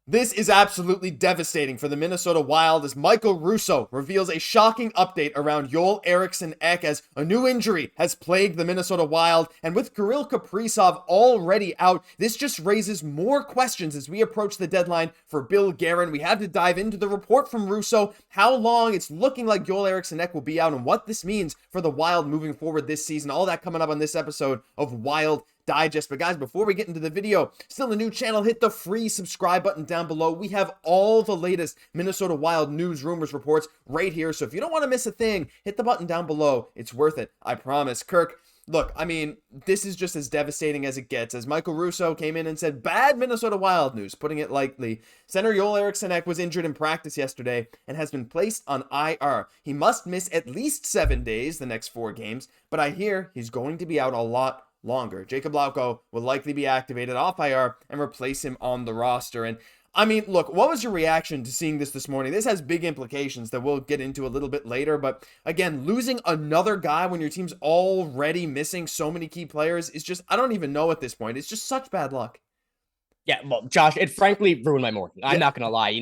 This is absolutely devastating for the Minnesota Wild as Michael Russo reveals a shocking update around Joel Eriksson Ek as a new injury has plagued the Minnesota Wild, and with Kirill Kaprizov already out, this just raises more questions as we approach the deadline for Bill Guerin. We have to dive into the report from Russo, how long it's looking like Joel Eriksson Ek will be out, and what this means for the Wild moving forward this season. All that coming up on this episode of Wild Digest. But guys, before we get into the video, still a new channel, hit the free subscribe button down below. We have all the latest Minnesota Wild news, rumors, reports right here. So if you don't want to miss a thing, hit the button down below. It's worth it, I promise. Kirk, look, I mean, this is just as devastating as it gets, as Michael Russo came in and said, bad Minnesota Wild news, putting it lightly. Center Joel Eriksson Ek was injured in practice yesterday and has been placed on IR. He must miss at least 7 days, the next 4 games, but I hear he's going to be out a lot longer. Jacob Lauko will likely be activated off IR and replace him on the roster. And I mean, look, what was your reaction to seeing this morning? This has big implications that we'll get into a little bit later, but again, losing another guy when your team's already missing so many key players is just, I don't even know at this point. It's just such bad luck. Yeah, well, Josh, it frankly ruined my morning. I'm not going to lie.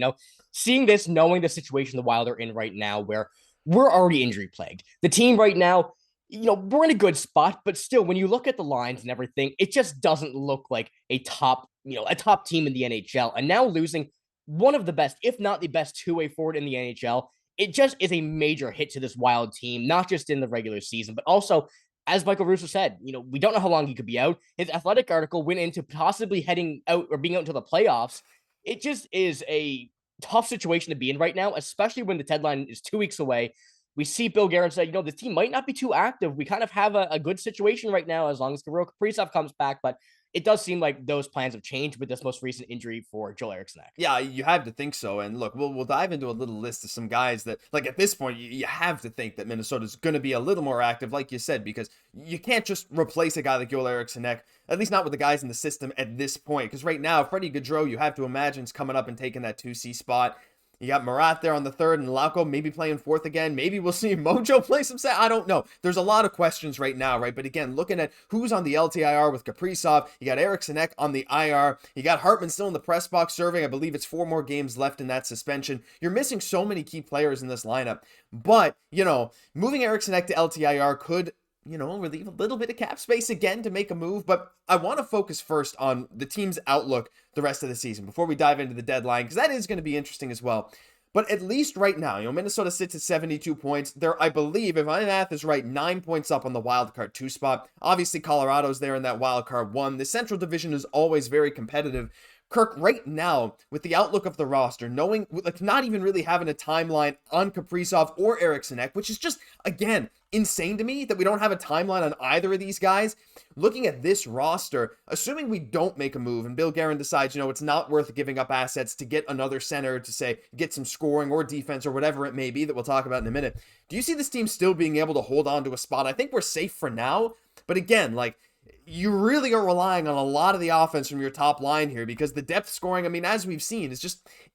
Seeing this, knowing the situation the Wild are in right now, where we're already injury plagued. The team right now, we're in a good spot, but still, when you look at the lines and everything, it just doesn't look like a top team in the NHL. And now losing one of the best, if not the best two-way forward in the NHL, it just is a major hit to this Wild team, not just in the regular season, but also, as Michael Russo said, we don't know how long he could be out. His Athletic article went into possibly heading out or being out until the playoffs. It just is a tough situation to be in right now, especially when the deadline is 2 weeks away. We see Bill Guerin say, this team might not be too active. We kind of have a good situation right now as long as Kirill Kaprizov comes back. But it does seem like those plans have changed with this most recent injury for Joel Eriksson Ek. Yeah, you have to think so. And look, we'll dive into a little list of some guys that, like, at this point, you have to think that Minnesota's going to be a little more active, like you said, because you can't just replace a guy like Joel Eriksson Ek, at least not with the guys in the system at this point. Because right now, Freddie Gaudreau, you have to imagine, is coming up and taking that 2C spot. You got Marat there on the third and Lauko maybe playing fourth again. Maybe we'll see Mojo play some set. I don't know. There's a lot of questions right now, right? But again, looking at who's on the LTIR with Kaprizov, you got Eriksson Ek on the IR. You got Hartman still in the press box serving. I believe it's 4 more games left in that suspension. You're missing so many key players in this lineup. But, moving Eriksson Ek to LTIR could relieve a little bit of cap space again to make a move. But I want to focus first on the team's outlook the rest of the season before we dive into the deadline, because that is going to be interesting as well. But at least right now, Minnesota sits at 72 points. They're, I believe, if my math is right, 9 points up on the wild card 2 spot. Obviously, Colorado's there in that wild card 1. The Central Division is always very competitive. Kirk, right now, with the outlook of the roster, knowing, not even really having a timeline on Kaprizov or Eriksson Ek, which is just, again, insane to me that we don't have a timeline on either of these guys. Looking at this roster, assuming we don't make a move and Bill Guerin decides, it's not worth giving up assets to get another center to, say, get some scoring or defense or whatever it may be that we'll talk about in a minute. Do you see this team still being able to hold on to a spot? I think we're safe for now, but again, you really are relying on a lot of the offense from your top line here, because the depth scoring, as we've seen,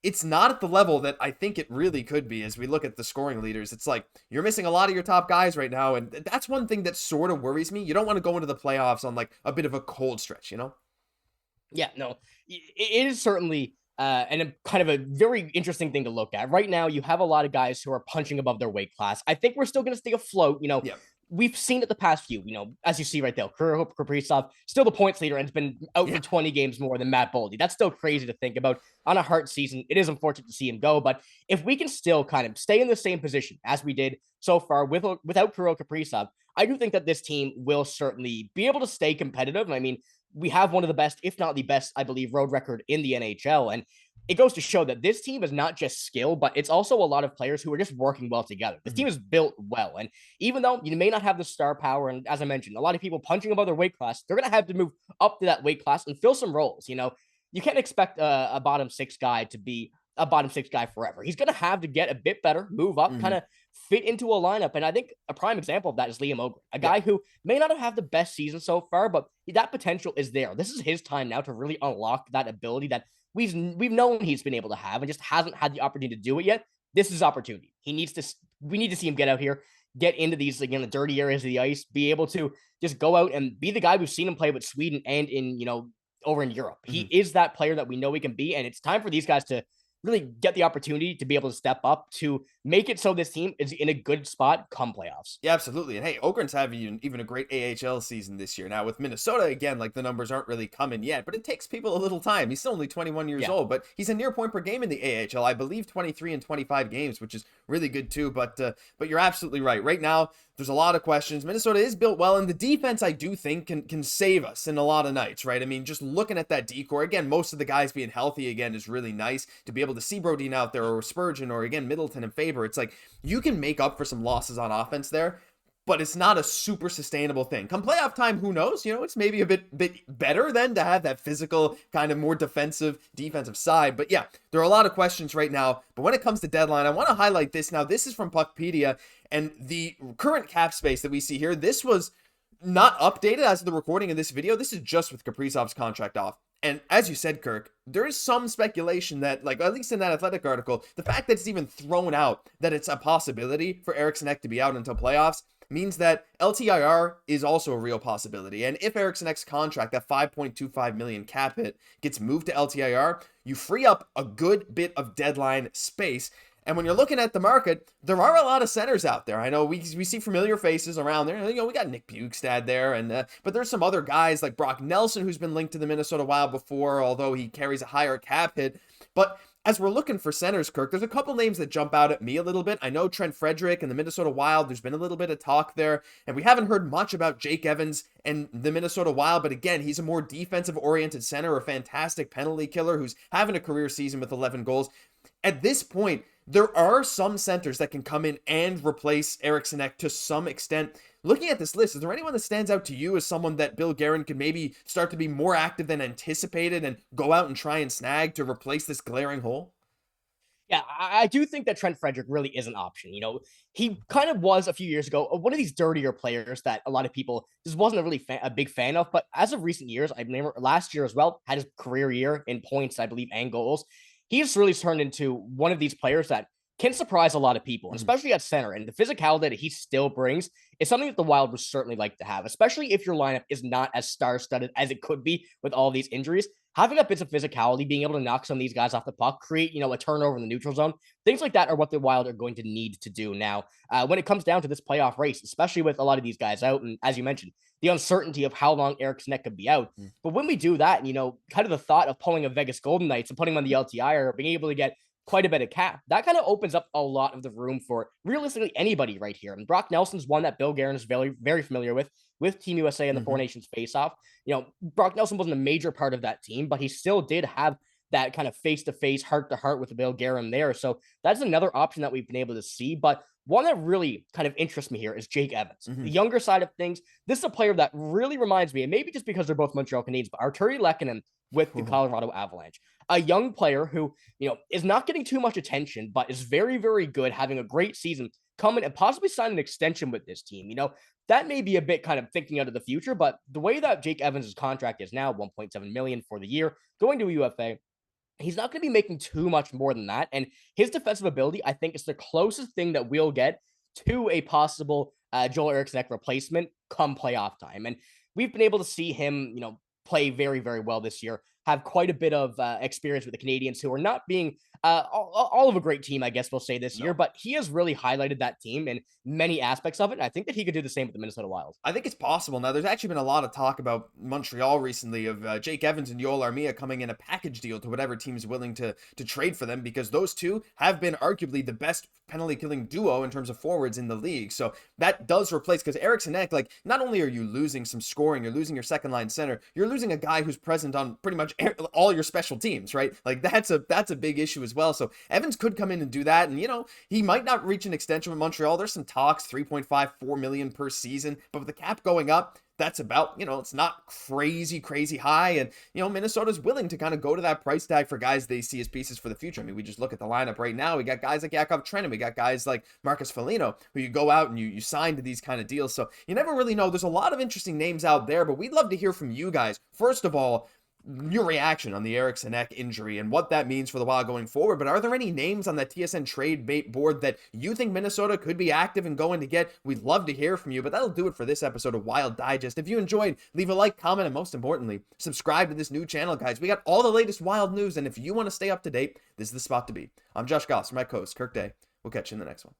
it's not at the level that I think it really could be. As we look at the scoring leaders, it's like you're missing a lot of your top guys right now, and that's one thing that sort of worries me. You don't want to go into the playoffs on a bit of a cold stretch, Yeah, no, it is certainly and a kind of a very interesting thing to look at. Right now, you have a lot of guys who are punching above their weight class. I think we're still going to stay afloat, Yeah. We've seen it the past few, as you see right there, Kirill Kaprizov, still the points leader, and has been out for 20 games more than Matt Boldy. That's still crazy to think about on a Hart season. It is unfortunate to see him go, but if we can still kind of stay in the same position as we did so far without Kirill Kaprizov, I do think that this team will certainly be able to stay competitive. And we have one of the best, if not the best, I believe, road record in the NHL. And it goes to show that this team is not just skill, but it's also a lot of players who are just working well together. This team is built well. And even though you may not have the star power, and as I mentioned, a lot of people punching above their weight class, they're going to have to move up to that weight class and fill some roles. You can't expect a bottom 6 guy to be a bottom 6 guy forever. He's going to have to get a bit better, move up, kind of fit into a lineup. And I think a prime example of that is Liam Ogren, a guy who may not have had the best season so far, but that potential is there. This is his time now to really unlock that ability that we've known he's been able to have and just hasn't had the opportunity to do it yet. This is opportunity. We need to see him get out here, get into these, again, the dirty areas of the ice, be able to just go out and be the guy we've seen him play with Sweden and in, over in Europe. He Mhm. is that player that we know he can be, and it's time for these guys to really get the opportunity to be able to step up to make it so this team is in a good spot come playoffs. Yeah, absolutely. And hey, Ogren's having even a great AHL season this year. Now with Minnesota, again, like the numbers aren't really coming yet, but it takes people a little time. He's still only 21 years Yeah. old, but he's a near point per game in the AHL. I believe 23 and 25 games, which is really good too. But you're absolutely right. Right now, there's a lot of questions. Minnesota is built well, and the defense, I do think, can save us in a lot of nights, right? I mean, just looking at that decor, again, most of the guys being healthy again is really nice to be able to see Brodin out there, or Spurgeon, or again, Middleton and Faber. It's like you can make up for some losses on offense there, but it's not a super sustainable thing. Come playoff time, who knows? It's maybe a bit better than to have that physical, kind of more defensive side. But yeah, there are a lot of questions right now. But when it comes to deadline, I want to highlight this. Now, this is from Puckpedia, and the current cap space that we see here, this was not updated as of the recording of this video. This is just with Kaprizov's contract off. And as you said, Kirk, there is some speculation that, like, at least in that Athletic article, the fact that it's even thrown out that it's a possibility for Eriksson Ek to be out until playoffs means that LTIR is also a real possibility. And if Eriksson Ek's contract, that $5.25 million cap hit, gets moved to LTIR, you free up a good bit of deadline space. And when you're looking at the market, there are a lot of centers out there. I know we see familiar faces around there. We got Nick Bjugstad there, and but there's some other guys like Brock Nelson, who's been linked to the Minnesota Wild before, although he carries a higher cap hit. But as we're looking for centers, Kirk, there's a couple names that jump out at me a little bit. I know Trent Frederick and the Minnesota Wild, there's been a little bit of talk there, and we haven't heard much about Jake Evans and the Minnesota Wild, but again, he's a more defensive-oriented center, a fantastic penalty killer who's having a career season with 11 goals. At this point, there are some centers that can come in and replace Eriksson Ek to some extent. Looking at this list, is there anyone that stands out to you as someone that Bill Guerin could maybe start to be more active than anticipated and go out and try and snag to replace this glaring hole? Yeah, I do think that Trent Frederick really is an option. He kind of was a few years ago one of these dirtier players that a lot of people just wasn't a big fan of. But as of recent years, I remember last year as well, had his career year in points, I believe, and goals. He's really turned into one of these players that can surprise a lot of people, especially at center. And the physicality that he still brings is something that the Wild would certainly like to have, especially if your lineup is not as star-studded as it could be with all these injuries. Having that bit of physicality, being able to knock some of these guys off the puck, create, a turnover in the neutral zone, things like that are what the Wild are going to need to do now. When it comes down to this playoff race, especially with a lot of these guys out, and as you mentioned, the uncertainty of how long Eriksson Ek could be out. But when we do that, kind of the thought of pulling a Vegas Golden Knights and putting them on the LTI or being able to get quite a bit of cap, that kind of opens up a lot of the room for realistically anybody right here. And Brock Nelson's one that Bill Guerin is very, very familiar with Team USA and the Four Nations face-off. Brock Nelson wasn't a major part of that team, but he still did have that kind of face-to-face, heart-to-heart with Bill Guerin there. So that's another option that we've been able to see. But one that really kind of interests me here is Jake Evans. The younger side of things, this is a player that really reminds me, and maybe just because they're both Montreal Canadiens, but Arturi Lehkonen with the Colorado Avalanche. A young player who, is not getting too much attention, but is very, very good, having a great season, coming and possibly sign an extension with this team. That may be a bit kind of thinking out of the future, but the way that Jake Evans' contract is now, $1.7 million for the year, going to a UFA, he's not going to be making too much more than that. And his defensive ability, I think, is the closest thing that we'll get to a possible Joel Eriksson Ek replacement come playoff time. And we've been able to see him, play very, very well this year, have quite a bit of experience with the Canadiens, who are not being all of a great team, I guess we'll say this year, but he has really highlighted that team in many aspects of it. And I think that he could do the same with the Minnesota Wild. I think it's possible. Now, there's actually been a lot of talk about Montreal recently of Jake Evans and Joel Armia coming in a package deal to whatever team is willing to trade for them, because those two have been arguably the best penalty killing duo in terms of forwards in the league. So that does replace, because Eriksson Ek, like, not only are you losing some scoring, you're losing your second line center, you're losing a guy who's present on pretty much all your special teams, right? Like that's a big issue as well. So Evans could come in and do that, and he might not reach an extension with Montreal. There's some talks, 3.54 million per season, but with the cap going up, that's about, it's not crazy high. And, Minnesota's willing to kind of go to that price tag for guys they see as pieces for the future. I mean, we just look at the lineup right now. We got guys like Yakov Trenin. We got guys like Marcus Foligno, who you go out and you sign to these kind of deals. So you never really know. There's a lot of interesting names out there, but we'd love to hear from you guys. First of all, your reaction on the Eriksson Ek injury and what that means for the Wild going forward. But are there any names on that TSN trade bait board that you think Minnesota could be active and going to get? We'd love to hear from you, but that'll do it for this episode of Wild Digest. If you enjoyed, leave a like, comment, and most importantly, subscribe to this new channel, guys. We got all the latest Wild news, and if you want to stay up to date, this is the spot to be. I'm Josh Goss, my co-host, Kirk Day. We'll catch you in the next one.